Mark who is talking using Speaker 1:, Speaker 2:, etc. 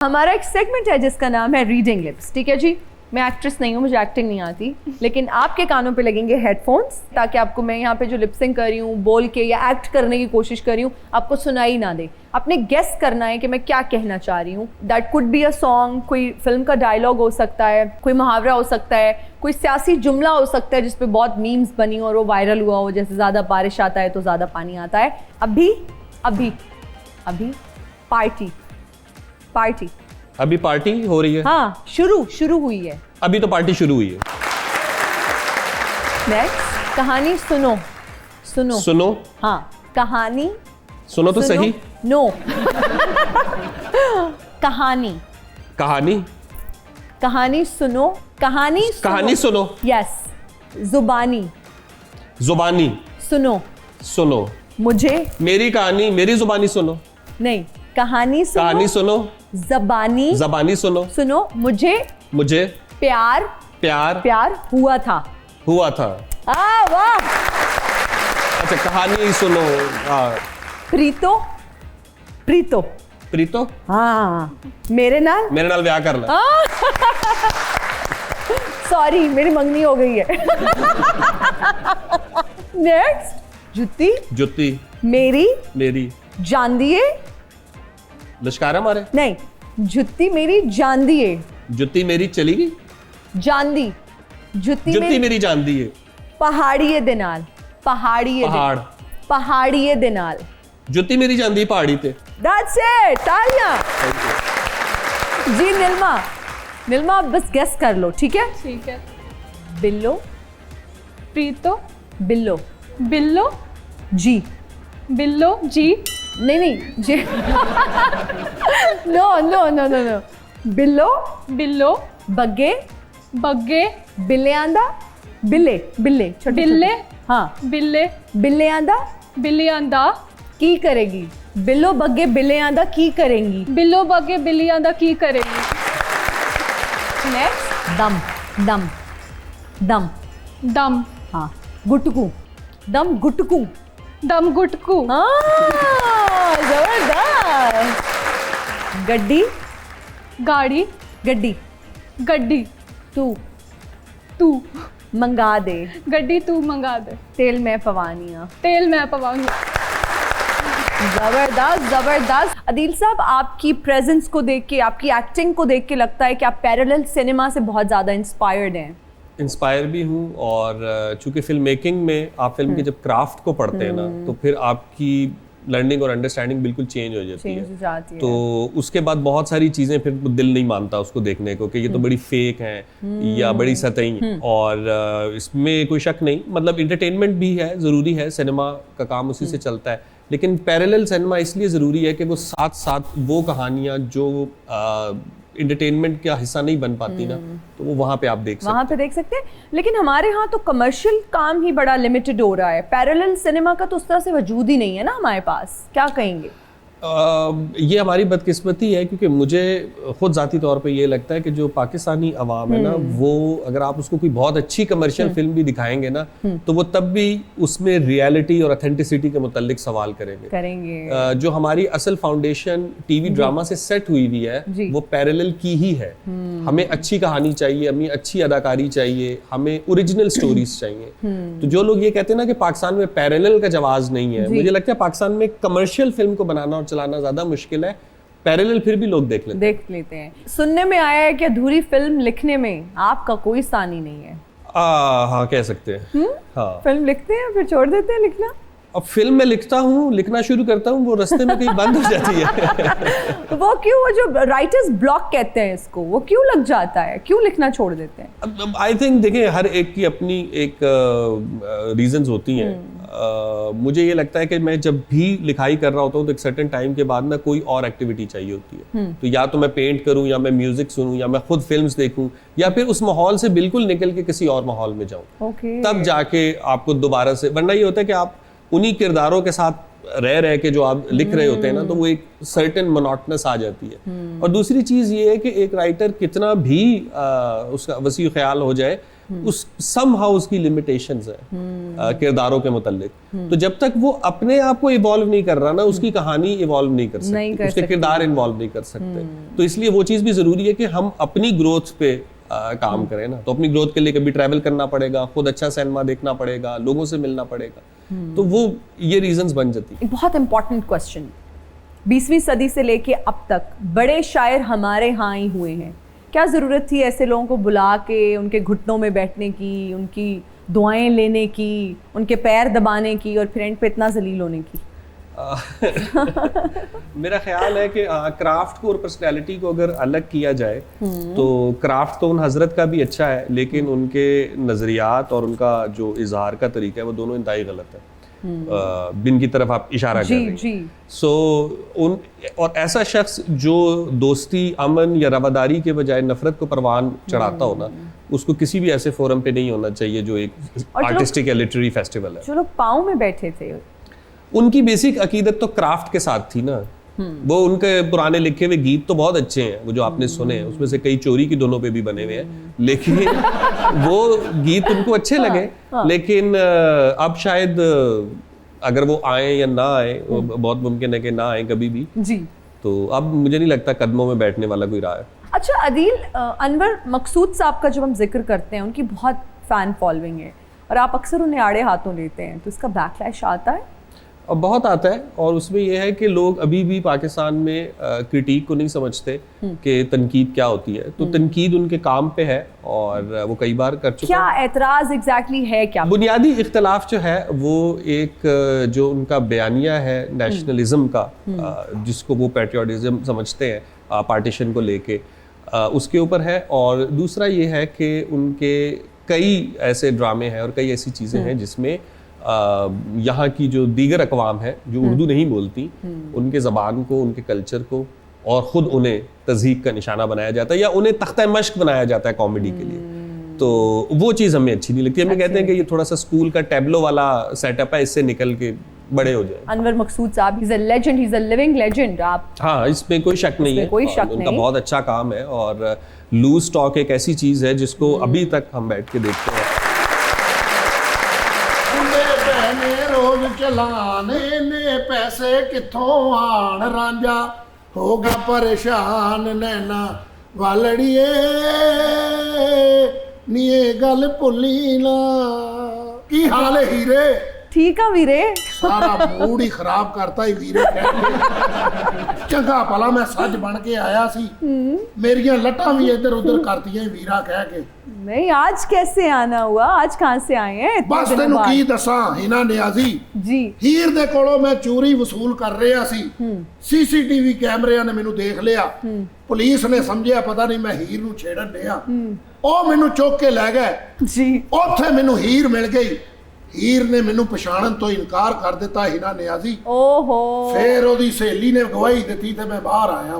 Speaker 1: हमारा एक सेगमेंट है जिसका नाम है रीडिंग लिप्स। ठीक है जी, मैं एक्ट्रेस नहीं हूँ, मुझे एक्टिंग नहीं आती, लेकिन आपके कानों पे लगेंगे हेडफोन्स ताकि आपको मैं यहाँ पे जो लिपसिंग कर रही हूँ, बोल के या एक्ट करने की कोशिश कर रही हूँ, आपको सुनाई ना दे। आपने गेस करना है कि मैं क्या कहना चाह रही हूँ। That could be a song, कोई फिल्म का डायलॉग हो सकता है, कोई मुहावरा हो सकता है, कोई सियासी जुमला हो सकता है जिसपे बहुत मीम्स बनी हो और वो वायरल हुआ हो, जैसे ज़्यादा बारिश आता है तो ज़्यादा पानी आता है। अभी अभी अभी पार्टी पार्टी
Speaker 2: अभी पार्टी हो रही है।
Speaker 1: हाँ, शुरू हुई है।
Speaker 2: अभी तो पार्टी शुरू हुई है।
Speaker 1: नेक्स्ट, कहानी सुनो सुनो
Speaker 2: सुनो।
Speaker 1: हाँ, कहानी
Speaker 2: सुनो तो सही।
Speaker 1: नो कहानी
Speaker 2: कहानी
Speaker 1: कहानी सुनो, कहानी
Speaker 2: सुनो।
Speaker 1: यस, जुबानी
Speaker 2: जुबानी
Speaker 1: सुनो,
Speaker 2: सुनो।
Speaker 1: मुझे
Speaker 2: मेरी कहानी मेरी जुबानी सुनो।
Speaker 1: नहीं, कहानी
Speaker 2: सुनो। जबानी सुनो।
Speaker 1: सुनो, मुझे प्यार हुआ था।
Speaker 2: वाह। अच्छा, कहानी सुनो। प्रीतो।
Speaker 1: हाँ, मेरे नाल
Speaker 2: ब्याह करना।
Speaker 1: सॉरी, मेरी मंगनी हो गई है। नेक्स्ट,
Speaker 2: जुत्ती।
Speaker 1: मेरी जान दिए।
Speaker 2: लश्कारा मारे।
Speaker 1: नहीं, जुत्ती मेरी जान दिए।
Speaker 2: जुत्ती मेरी चली गई।
Speaker 1: जान दी।
Speaker 2: जुत्ती मेरी जान दी है।
Speaker 1: पहाड़िए दे नाल। पहाड़िए दे नाल।
Speaker 2: जुत्ती मेरी जान दी पहाड़ी ते।
Speaker 1: That's it, तालियां। जी नीलमा आप बस गेस कर लो, ठीक है?
Speaker 3: ठीक है।
Speaker 1: बिल्लो।
Speaker 3: प्रीतो।
Speaker 1: बिल्लो। जी। नहीं जी। नो। बिल्लो। बग्गे। बिल्ले छोटे। हाँ, बिल्ले आंदा की करेगी। बिल्लो बग्गे बिल्ले आंदा की करेंगी। नेक्स्ट, दम। हाँ, गुटकू। हाँ, जबरदस्त। गड्डी। तू मंगा दे। तेल मैं पवानिया। जबरदस्त। अदील साहब, आपकी प्रेजेंस को देख के, आपकी एक्टिंग को देख के लगता है कि आप पैरेलल सिनेमा से बहुत ज़्यादा इंस्पायर्ड हैं।
Speaker 2: इंस्पायर भी हूँ, और चूंकि फिल्म मेकिंग में आप फिल्म के जब क्राफ्ट को पढ़ते हैं ना, तो फिर आपकी लर्निंग और अंडरस्टैंडिंग बिल्कुल चेंज हो जाती है। तो उसके बाद बहुत सारी चीज़ें फिर दिल नहीं मानता उसको देखने को कि ये तो बड़ी फेक हैं या बड़ी सतही हैं। और इसमें कोई शक नहीं, मतलब इंटरटेनमेंट भी है, ज़रूरी है, सिनेमा का काम उसी से चलता है, लेकिन पैरेलल सिनेमा इसलिए ज़रूरी है कि वो साथ साथ वो कहानियाँ जो इंटरटेनमेंट का हिस्सा नहीं बन पाती ना, तो वो वहाँ पे आप देख सकते हैं।
Speaker 1: लेकिन हमारे यहाँ तो कमर्शियल काम ही बड़ा लिमिटेड हो रहा है, पैरेलल सिनेमा का तो उस तरह से वजूद ही नहीं है ना हमारे पास। क्या कहेंगे?
Speaker 2: ये हमारी बदकिस्मती है, क्योंकि मुझे खुद ज़ाती तौर पे ये लगता है कि जो पाकिस्तानी अवाम है ना, वो अगर आप उसको कोई बहुत अच्छी कमर्शियल फिल्म भी दिखाएंगे ना, तो वो तब भी उसमें रियलिटी और ऑथेंटिसिटी के मुतालिक सवाल करेंगे। जो हमारी असल फाउंडेशन टीवी ड्रामा से सेट हुई हुई है, वो पैरेलल की ही है। हमें अच्छी कहानी चाहिए, हमें अच्छी अदाकारी चाहिए, हमें ओरिजिनल स्टोरीज चाहिए। तो जो लोग ये कहते हैं ना कि पाकिस्तान में पैरेलल का जवाब नहीं है, मुझे लगता है पाकिस्तान में कमर्शियल फिल्म को बनाना और चलाना ज्यादा मुश्किल है, पैरेलल फिर भी लोग देख लेते हैं।
Speaker 1: सुनने में आया है कि अधूरी फिल्म लिखने में आपका कोई सानी नहीं है।
Speaker 2: हाँ, कह सकते हैं। हाँ,
Speaker 1: फिल्म लिखते हैं फिर छोड़ देते हैं लिखना।
Speaker 2: अब फिल्म में लिखता हूँ, लिखना शुरू करता हूँ, वो रास्ते में कहीं बंद हो जाती है।
Speaker 1: तो वो क्यों, वो जो राइटर्स ब्लॉक कहते हैं इसको, वो क्यों लग जाता है, क्यों लिखना छोड़ देते हैं?
Speaker 2: आई थिंक देखिए, हर एक की अपनी एक रीजंस होती हैं। मुझे ये लगता है कि मैं जब भी लिखाई कर रहा होता हूँ तो एक सर्टेन टाइम के बाद ना कोई और एक्टिविटी चाहिए होती है। तो या तो मैं पेंट करूँ, या मैं म्यूजिक सुनूं, या मैं खुद फिल्म्स देखूं, या फिर उस माहौल से बिल्कुल निकल के किसी और माहौल में जाऊं। तब जाके आपको दोबारा से, वरना ये होता है कि आप उन्हीं किरदारों के साथ रह के जो आप लिख रहे होते हैं ना, तो वो एक सर्टेन मोनोटोनस आ जाती है। और दूसरी चीज ये है कि एक राइटर कितना भी उसका वसी ख्याल हो जाए, उस somehow उसकी लिमिटेशंस है किरदारों के मुतालिक। तो जब तक वो अपने आप को इवॉल्व नहीं कर रहा ना, उसकी कहानी इवॉल्व नहीं कर सकती, उसके किरदार इन्वॉल्व नहीं कर सकते। तो इसलिए वो चीज़ भी ज़रूरी है कि हम अपनी ग्रोथ पे काम करें ना। तो अपनी ग्रोथ के लिए कभी ट्रैवल करना पड़ेगा, खुद अच्छा सिनेमा देखना पड़ेगा, लोगों से मिलना पड़ेगा। तो वो ये रीजंस बन जाती है।
Speaker 1: एक बहुत इंपॉर्टेंट क्वेश्चन, 20वीं सदी से लेके अब तक बड़े शायर हमारे यहाँ ही हुए हैं, क्या ज़रूरत थी ऐसे लोगों को बुला के उनके घुटनों में बैठने की, उनकी दुआएं लेने की, उनके पैर दबाने की और फिर एंड पे इतना जलील होने की?
Speaker 2: मेरा ख्याल है कि क्राफ्ट को और पर्सनैलिटी को अगर अलग किया जाए तो क्राफ्ट तो उन हजरत का भी अच्छा है, लेकिन उनके नज़रियात और उनका जो इजहार का तरीका है वो दोनों इंतहाई गलत है। बिन की तरफ आप इशारा कर रहे हैं। सो उन और ऐसा शख्स जो दोस्ती, अमन या रवादारी के बजाय नफरत को परवान चढ़ाता हो ना, उसको किसी भी ऐसे फोरम पे नहीं होना चाहिए जो एक आर्टिस्टिक या लिटरेरी फेस्टिवल है।
Speaker 1: जो लोग पाँव में बैठे थे,
Speaker 2: उनकी बेसिक अकीदत तो क्राफ्ट के साथ थी ना। वो उनके पुराने लिखे हुए गीत तो बहुत अच्छे हैं, वो जो आपने सुने हैं उसमें से कई चोरी की दोनों पे भी बने हुए हैं, लेकिन वो गीत उनको अच्छे लगे। लेकिन अब शायद अगर वो आए या ना आए, बहुत मुमकिन है कि ना आए कभी भी
Speaker 1: जी।
Speaker 2: तो अब मुझे नहीं लगता कदमों में बैठने वाला कोई रहा है।
Speaker 1: अच्छा अदील, अनवर मकसूद साहब का जब हम जिक्र करते हैं, उनकी बहुत फैन फॉलोइंग है और आप अक्सर उन्हें आड़े हाथों लेते हैं, तो इसका बैकलैश आता है?
Speaker 2: और बहुत आता है, और उसमें यह है कि लोग अभी भी पाकिस्तान में क्रिटिक को नहीं समझते कि तनकीद क्या होती है। तो तनकीद उनके काम पे है और वो कई बार कर चुके
Speaker 1: क्या एतराज़ एग्जैक्टली है? क्या
Speaker 2: बुनियादी इख्तलाफ जो है वो एक जो उनका बयानिया है नेशनलिज्म का, जिसको वो पैट्रियोटिज्म समझते हैं पार्टीशन को लेके, उसके ऊपर है। और दूसरा ये है कि उनके कई ऐसे ड्रामे हैं और कई ऐसी चीज़ें हैं जिसमें यहाँ की जो दीगर अकवाम है जो उर्दू नहीं बोलती, उनके ज़बान को, उनके कल्चर को और ख़ुद उन्हें तज़हीक का निशाना बनाया जाता है या उन्हें तख्ता मश्क बनाया जाता है कॉमेडी के लिए। तो वो चीज़ हमें अच्छी नहीं लगती। हमें कहते हैं कि ये थोड़ा सा स्कूल का टैबलो वाला सेटअप है, इससे निकल के बड़े हो जाए।
Speaker 1: अनवर मकसूद साहब, he is a legend, he is a living legend. आप
Speaker 2: हाँ, इसमें कोई शक नहीं है,
Speaker 1: कोई शक नहीं।
Speaker 2: उनका बहुत अच्छा काम है और लूज टॉक एक ऐसी चीज़ है जिसको अभी तक हम बैठ के देखते हैं।
Speaker 4: चलाने ने पैसे किथों आन, रांझा होगा परेशान, नैना वालड़िए नीए गल भुली ना। की हाल है हीरे?
Speaker 1: ठीक है वीरे।
Speaker 4: सारा मूड ही खराब करता ही वीरे कह चंगा भला मैं सच बन के आया सी, मेरियां लट्टां भी इधर उधर करतियां वीरा कह के।
Speaker 1: नहीं, आज कैसे आना हुआ? आज कहाँ से आए हैं?
Speaker 4: बस तेनू की दसा हिना नियाजी
Speaker 1: जी,
Speaker 4: हीर दे कोलों मैं चोरी वसूल कर रहा सी, सीसीटीवी कैमरिਆਂ ने मैनू देख लिया, पुलिस ने समझिया पता नहीं मैं हीर नू छेड़न दिया, ओ मैनू चुक के लै गए
Speaker 1: जी।
Speaker 4: उत्थे मैनू हीर मिल गई। हीर ने मैनू पछाणन तो इनकार कर दिता हिना नियाजी।
Speaker 1: ओहो।
Speaker 4: फिर ओदी सहेली ने गवाही दी ते मैं बाहर आया।